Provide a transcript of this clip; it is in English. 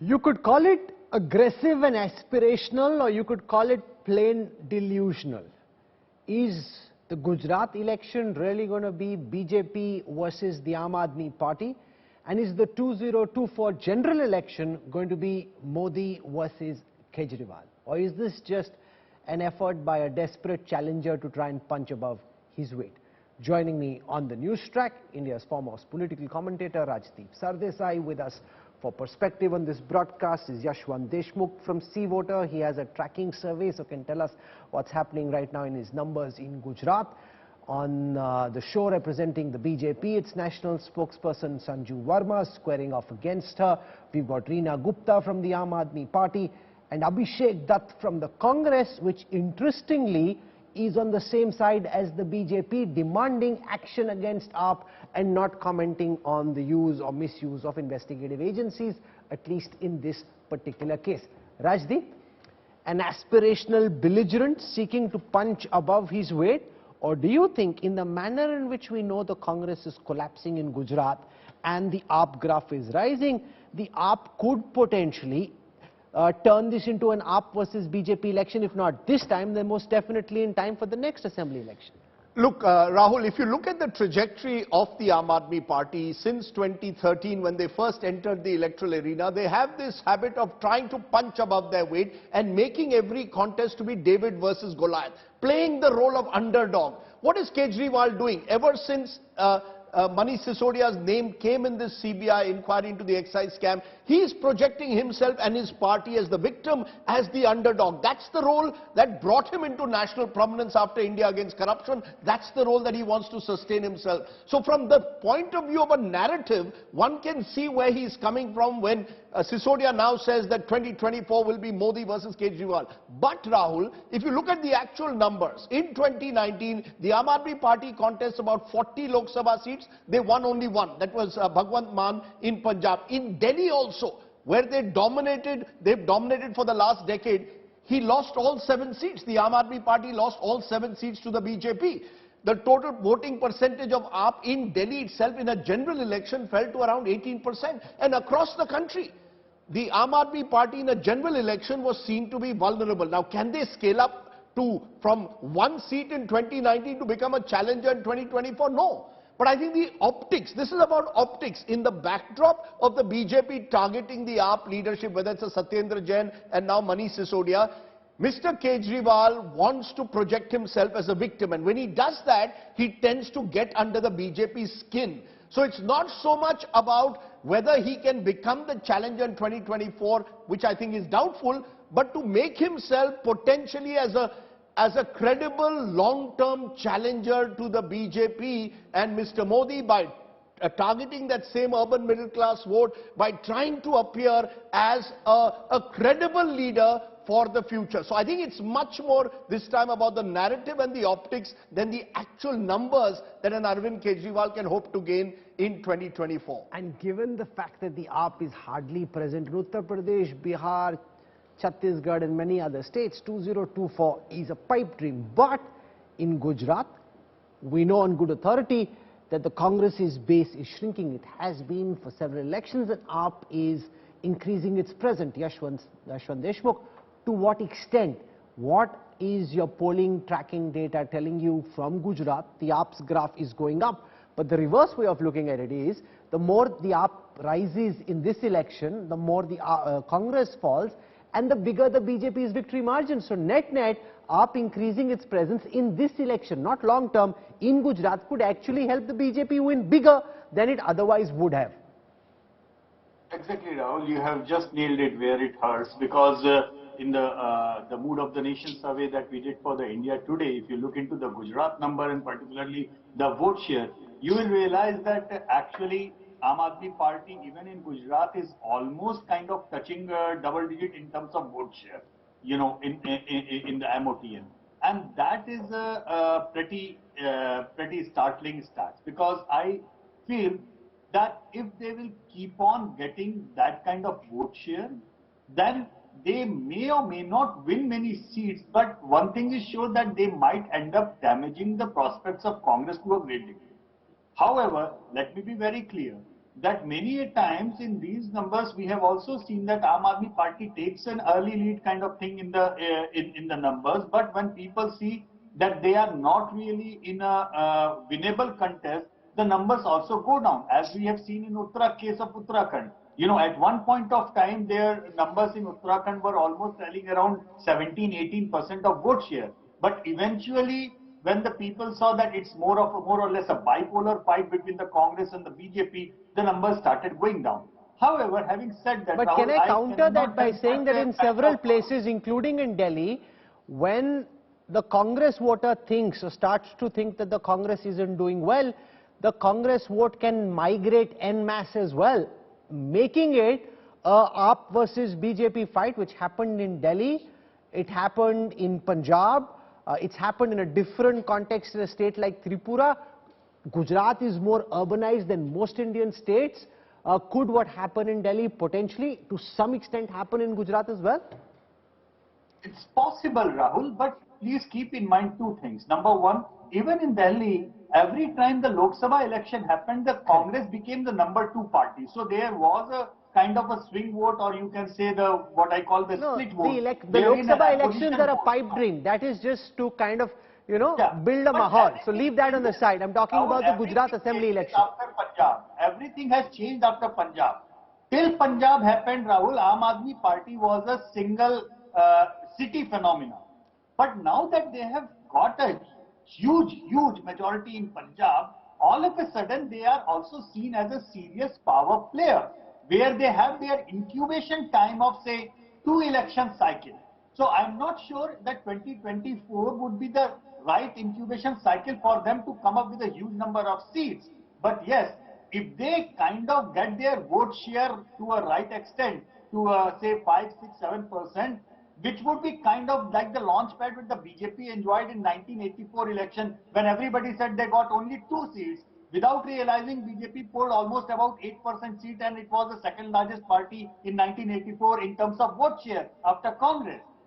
You could call it aggressive and aspirational, or you could call it plain delusional. Is the Gujarat election really going to be BJP versus the Aam Aadmi Party? And is the 2024 general election going to be Modi versus Kejriwal? Or is this just an effort by a desperate challenger to try and punch above his weight? Joining me on the news track, India's foremost political commentator Rajdeep Sardesai. With us for perspective on this broadcast is Yashwant Deshmukh from Sea Voter. He has a tracking survey, so can tell us what's happening right now in his numbers in Gujarat. On the show representing the BJP, its national spokesperson Sanju Verma squaring off against her. We've got Reena Gupta from the Aam Aadmi Party and Abhishek Dutt from the Congress, which interestingly is on the same side as the BJP, demanding action against AAP and not commenting on the use or misuse of investigative agencies, at least in this particular case. Rajdeep, an aspirational belligerent seeking to punch above his weight? Or do you think, in the manner in which we know the Congress is collapsing in Gujarat and the AAP graph is rising, the AAP could potentially turn this into an AAP versus BJP election, if not this time, then most definitely in time for the next assembly election? Look, Rahul, if you look at the trajectory of the Aam Aadmi Party since 2013, when they first entered the electoral arena, they have this habit of trying to punch above their weight and making every contest to be David versus Goliath, playing the role of underdog. What is Kejriwal doing? Ever since Manish Sisodia's name came in this CBI inquiry into the excise scam, he is projecting himself and his party as the victim, as the underdog. That's the role that brought him into national prominence after India Against Corruption. That's the role that he wants to sustain himself. So from the point of view of a narrative, one can see where he is coming from when Sisodia now says that 2024 will be Modi versus Kejriwal. But Rahul, if you look at the actual numbers, in 2019, the Aam Aadmi Party contested about 40 Lok Sabha seats. They won only one. That was Bhagwant Mann in Punjab. In Delhi also, where they've dominated for the last decade, he lost all 7 seats. The Aam Aadmi Party lost all 7 seats to the BJP. The total voting percentage of AAP in Delhi itself in a general election fell to around 18%. And across the country, the Aam Aadmi Party in a general election was seen to be vulnerable. Now, can they scale up from 1 seat in 2019 to become a challenger in 2024? No. But I think the optics, this is about optics, in the backdrop of the BJP targeting the AAP leadership, whether it's a Satyendra Jain and now Manish Sisodia, Mr. Kejriwal wants to project himself as a victim, and when he does that, he tends to get under the BJP's skin. So it's not so much about whether he can become the challenger in 2024, which I think is doubtful, but to make himself potentially as a credible long-term challenger to the BJP and Mr. Modi by targeting that same urban middle-class vote, by trying to appear as a credible leader for the future. So I think it's much more this time about the narrative and the optics than the actual numbers that an Arvind Kejriwal can hope to gain in 2024. And given the fact that the AAP is hardly present in Uttar Pradesh, Bihar, Chhattisgarh and many other states, 2024 is a pipe dream. But in Gujarat, we know on good authority that the Congress's base is shrinking. It has been for several elections, and AAP is increasing its presence. Yashwant Deshmukh, to what extent? What is your polling tracking data telling you from Gujarat? The AAP's graph is going up. But the reverse way of looking at it is, the more the AAP rises in this election, the more the Congress falls, and the bigger the BJP's victory margin. So net-net, AAP increasing its presence in this election, not long-term, in Gujarat, could actually help the BJP win bigger than it otherwise would have. Exactly, Rahul. You have just nailed it where it hurts, because in the Mood of the Nation survey that we did for the India Today, if you look into the Gujarat number and particularly the vote share, you will realize that actually Aam Aadmi Party, even in Gujarat, is almost kind of touching double digit in terms of vote share, you know, in the MOTN. And that is a pretty startling stats, because I feel that if they will keep on getting that kind of vote share, then they may or may not win many seats, but one thing is sure, that they might end up damaging the prospects of Congress to a great degree. However, let me be very clear, that many a times in these numbers we have also seen that Aam Aadmi Party takes an early lead kind of thing in the numbers, but when people see that they are not really in a winnable contest, the numbers also go down, as we have seen in case of Uttarakhand. You know, at one point of time, their numbers in Uttarakhand were almost telling around 17-18% of vote share. But eventually, when the people saw that it's more or less a bipolar fight between the Congress and the BJP, the numbers started going down. However, having said that, but can I counter that by saying that in several places, including in Delhi, when the Congress voter thinks or starts to think that the Congress isn't doing well, the Congress vote can migrate en masse as well, making it a AAP versus BJP fight, which happened in Delhi, it happened in Punjab, it's happened in a different context in a state like Tripura. Gujarat is more urbanized than most Indian states. Could what happened in Delhi potentially, to some extent, happen in Gujarat as well? It's possible, Rahul, but please keep in mind two things. Number one, even in Delhi, every time the Lok Sabha election happened, the Congress became the number 2 party. So there was a kind of a swing vote, or you can say what I call the split vote. The Lok Sabha elections are a pipe dream. That is just to kind of, you know, build a mahal. So leave that on the side. I'm talking about the Gujarat Assembly election. After Punjab, everything has changed after Punjab. Till Punjab happened, Rahul, Aam Aadmi Party was a single city phenomenon. But now that they have got a huge majority in Punjab, all of a sudden they are also seen as a serious power player, where they have their incubation time of, say, 2 election cycles. So I'm not sure that 2024 would be the right incubation cycle for them to come up with a huge number of seats. But yes, if they kind of get their vote share to a right extent, to say 5, 6, 7%, which would be kind of like the launch pad which the BJP enjoyed in 1984 election, when everybody said they got only 2 seats. Without realizing, BJP polled almost about 8% seat, and it was the second largest party in 1984 in terms of vote share after Congress.